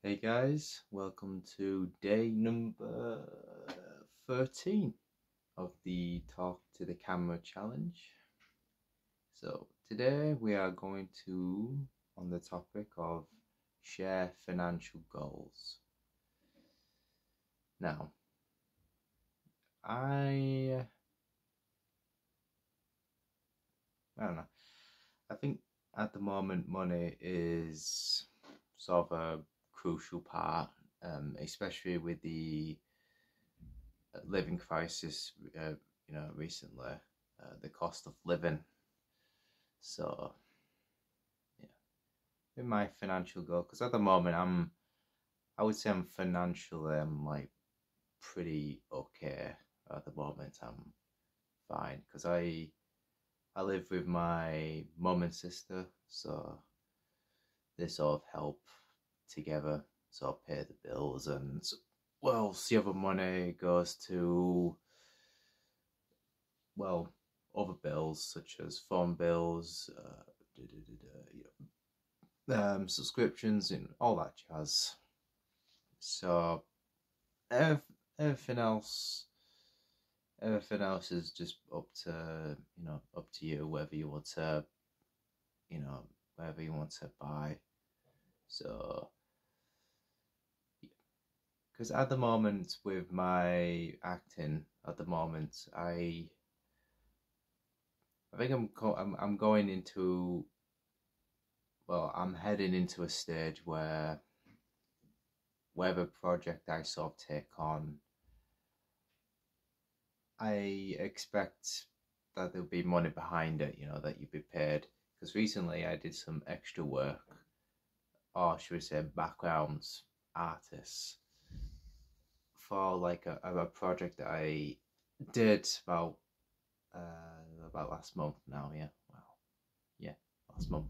Hey guys, welcome to day number 13 of the Talk to the Camera challenge. So today we are going to on the topic of share financial goals. Now, I don't know. I think at the moment money is sort of a crucial part, especially with the living crisis, recently, the cost of living. So, yeah, in my financial goal, because at the moment I would say I'm like pretty okay at the moment. I'm fine because I live with my mum and sister, so they sort of help together, sort of pay the bills, and well, the other money goes to other bills such as phone bills, subscriptions, and all that jazz. So everything else, everything else is just up to you whether you want to whether you want to buy. So because at the moment with my acting, at the moment I think I'm going into, well, I'm heading into a stage where whatever project I sort of take on, I expect that there'll be money behind it, that you'll be paid. Because recently I did some extra work, or should we say background artists, for like a project that I did about last month now, yeah. Wow. Yeah, last month.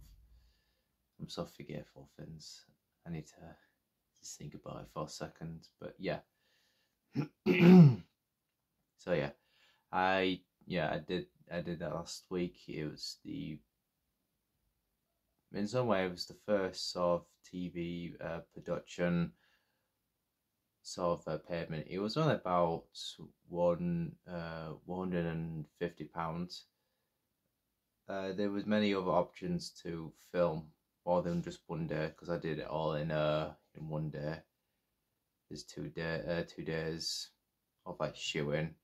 I'm so forgetful things. I need to just think about it for a second. But yeah. So yeah. I did that last week. It was in some way it was the first sort of TV production sort of payment. It was only about £150. There was many other options to film more than just one day because I did it all in one day. There's 2 days of like shooting,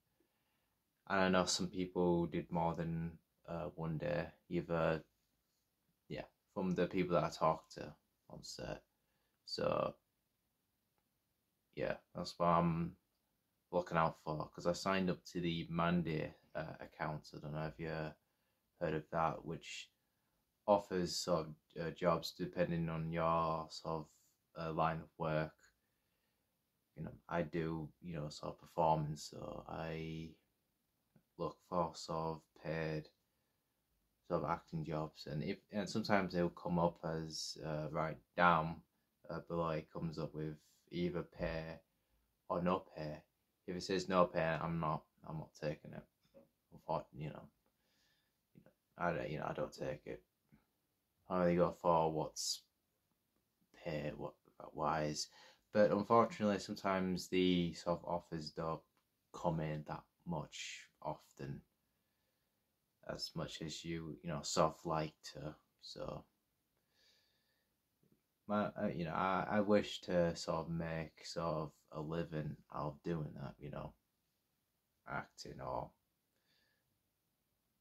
and I know some people did more than one day. Either from the people that I talked to on set. So yeah, that's what I'm looking out for because I signed up to the Mandy account. I don't know if you heard of that, which offers sort of jobs depending on your sort of line of work. I do sort of performance, so I look for sort of paid sort of acting jobs, and sometimes they'll come up as right down below. It comes up with either pay or no pay. If it says no pay, I'm not taking it. I don't take it. I only go for what's pay what wise. But unfortunately, sometimes the sort of offers don't come in that much often, as much as sort of like to. So I wish to sort of make sort of a living out of doing that, acting, or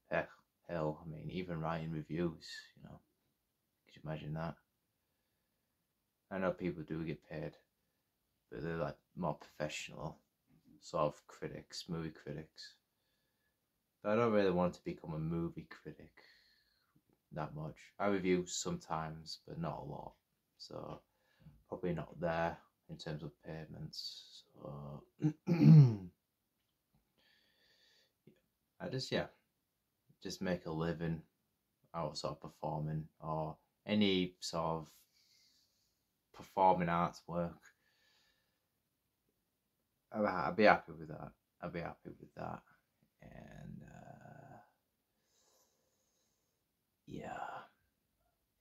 hell, I mean, even writing reviews, could you imagine that? I know people do get paid, but they're like more professional sort of critics, movie critics. But I don't really want to become a movie critic that much. I review sometimes, but not a lot. So probably not there in terms of payments. So I just make a living out of sort of performing or any sort of performing arts work. I'd be happy with that. I'd be happy with that. And yeah,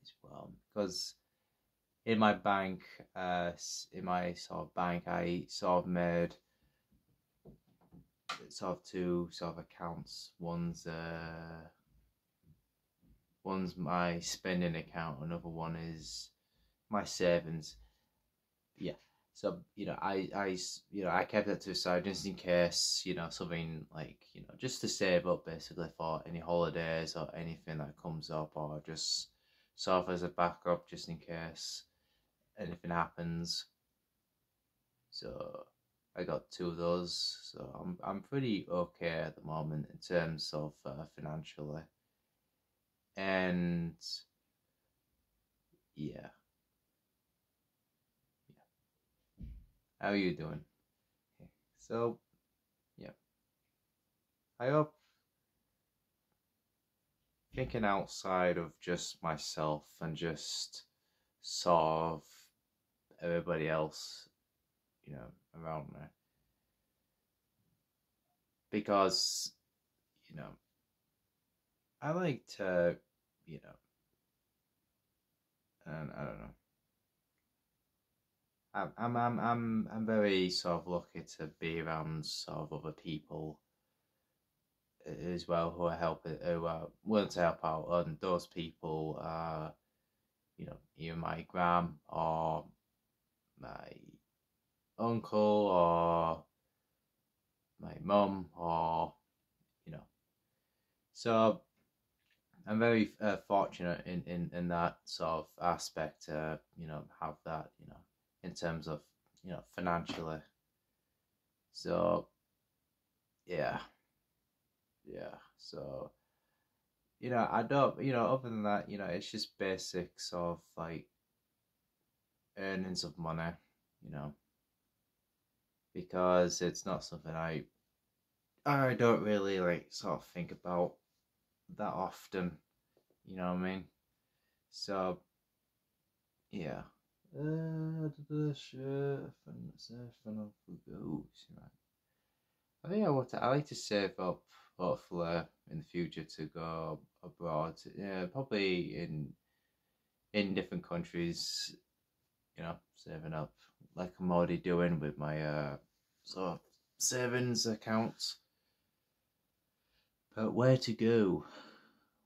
as well, because in my bank, in my sort of bank, I sort of made sort of two sort of accounts. One's my spending account, another one is my savings. Yeah. So I kept that to the side just in case something like just to save up basically for any holidays or anything that comes up, or just sort of as a backup just in case anything happens. So I got two of those. So I'm pretty okay at the moment in terms of financially, and yeah. How are you doing? Okay. So yeah, I hope thinking outside of just myself and just sort of everybody else, around me. Because, I like to, and I don't know. I'm very sort of lucky to be around sort of other people as well who are willing to help out, and those people are, either my gram or my uncle or my mum, or so I'm very fortunate in that sort of aspect to have that in terms of financially. So yeah, so I don't other than that it's just basics of like earnings of money, you know because it's not something I don't really like sort of think about that often. You know what I mean? So yeah. I think I like to save up hopefully in the future to go abroad. Yeah, probably in different countries. Saving up like I'm already doing with my sort of savings accounts. But where to go?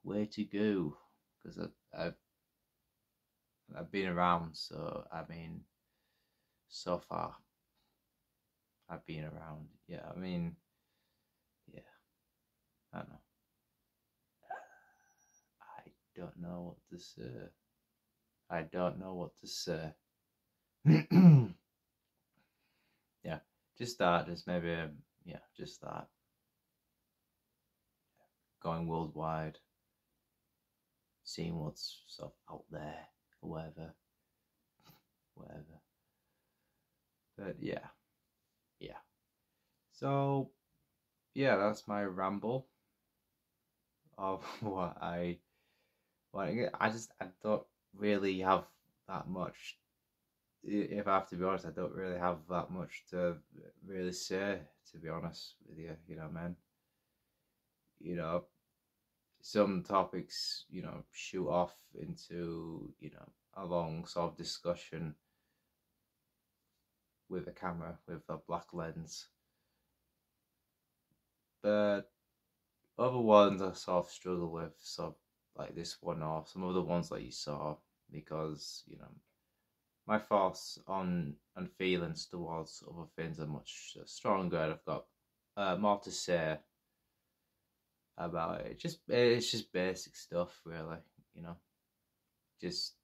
Where to go? Because I've been around, so I mean, so far I've been around. Yeah, I mean, yeah, I don't know. I don't know what to say. I don't know what to say. Yeah, just that. Just maybe, yeah, just that. Going worldwide, seeing what's sort of out there, or whatever. But yeah, yeah. So yeah, that's my ramble of I don't really have that much. If I have to be honest, I don't really have that much to really say. To be honest with you, man. You know, some topics, shoot off into a long sort of discussion with a camera with a black lens, but other ones I sort of struggle with, sort of like this one or some other ones that you saw, because my thoughts on and feelings towards other things are much stronger, and I've got more to say about it. It's just basic stuff, really. You know, just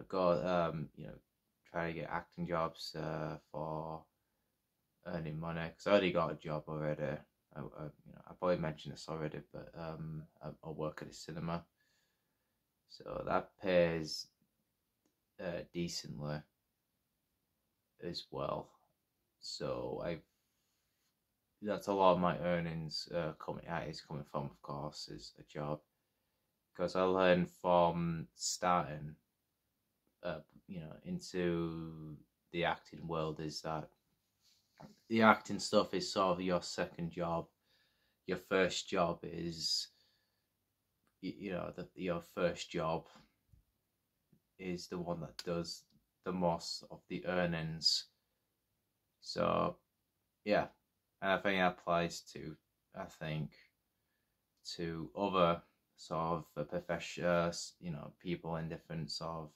go try to get acting jobs for earning money, because I already got a job already. I probably mentioned this already, but I work at a cinema, so that pays decently as well. So that's a lot of my earnings coming from, of course, is a job, because I learned from starting into the acting world is that the acting stuff is sort of your second job. Your first job is your first job, is the one that does the most of the earnings. So yeah, and I think that applies to, I think, to other sort of professions, people in different sort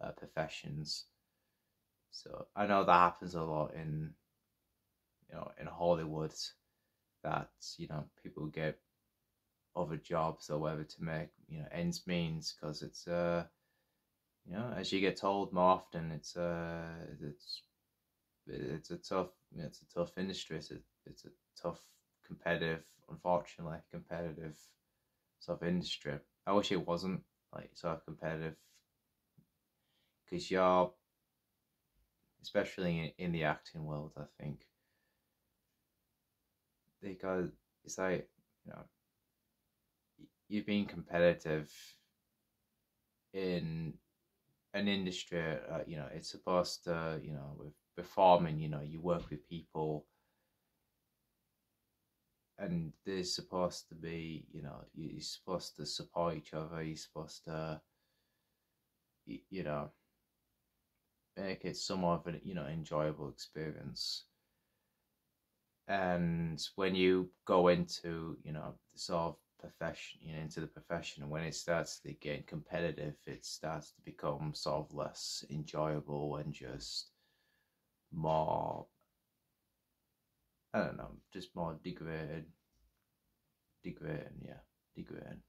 of professions. So I know that happens a lot in, in Hollywood, that people get other jobs or whatever to make ends meet, because it's as you get told more often, it's a tough industry. It's a tough, competitive, unfortunately competitive sort of industry. I wish it wasn't like sort of competitive, because you're, especially in the acting world, I think because it's like, you've been competitive in an industry, it's supposed to, with performing, you work with people, and there's supposed to be, you're supposed to support each other, you're supposed to, make it somewhat of an, enjoyable experience. And when you go into, the sort of profession, into the profession, and when it starts to get competitive, it starts to become sort of less enjoyable and just more, I don't know, just more degrading, yeah, degrading.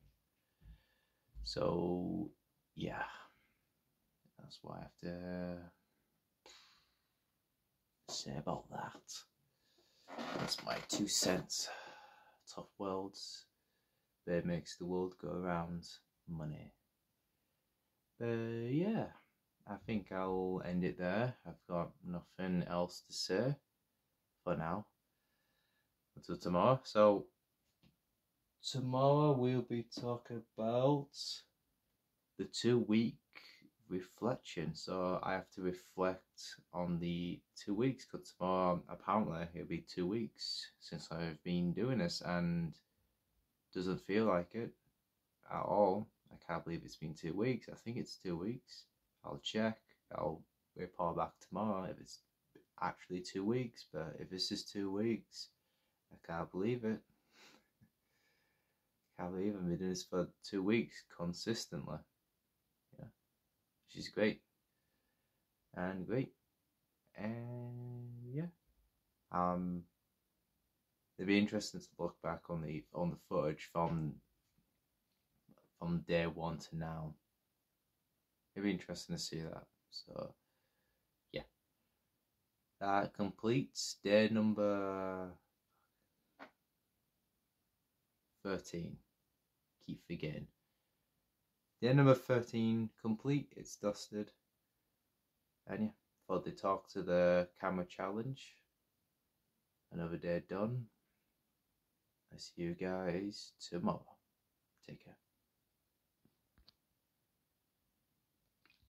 So yeah, that's what I have to say about that. That's my 2 cents. Tough worlds. That makes the world go around. Money. Yeah, I think I'll end it there. I've got nothing else to say for now until tomorrow. So tomorrow we'll be talking about the 2 week reflection. So I have to reflect on the 2 weeks, because tomorrow apparently it'll be 2 weeks since I've been doing this, and doesn't feel like it at all. I can't believe it's been 2 weeks. I think it's 2 weeks. I'll check. I'll report back tomorrow if it's actually 2 weeks. But if it's just 2 weeks, I can't believe it. I can't believe I've been doing this for 2 weeks consistently. Yeah, which is great. And great. And yeah. It'd be interesting to look back on the footage from day one to now. It'd be interesting to see that. So yeah, that completes day number 13. Keep forgetting. Day number 13 complete. It's dusted. And yeah, thought they talk to the camera challenge. Another day done. I see you guys tomorrow. Take care.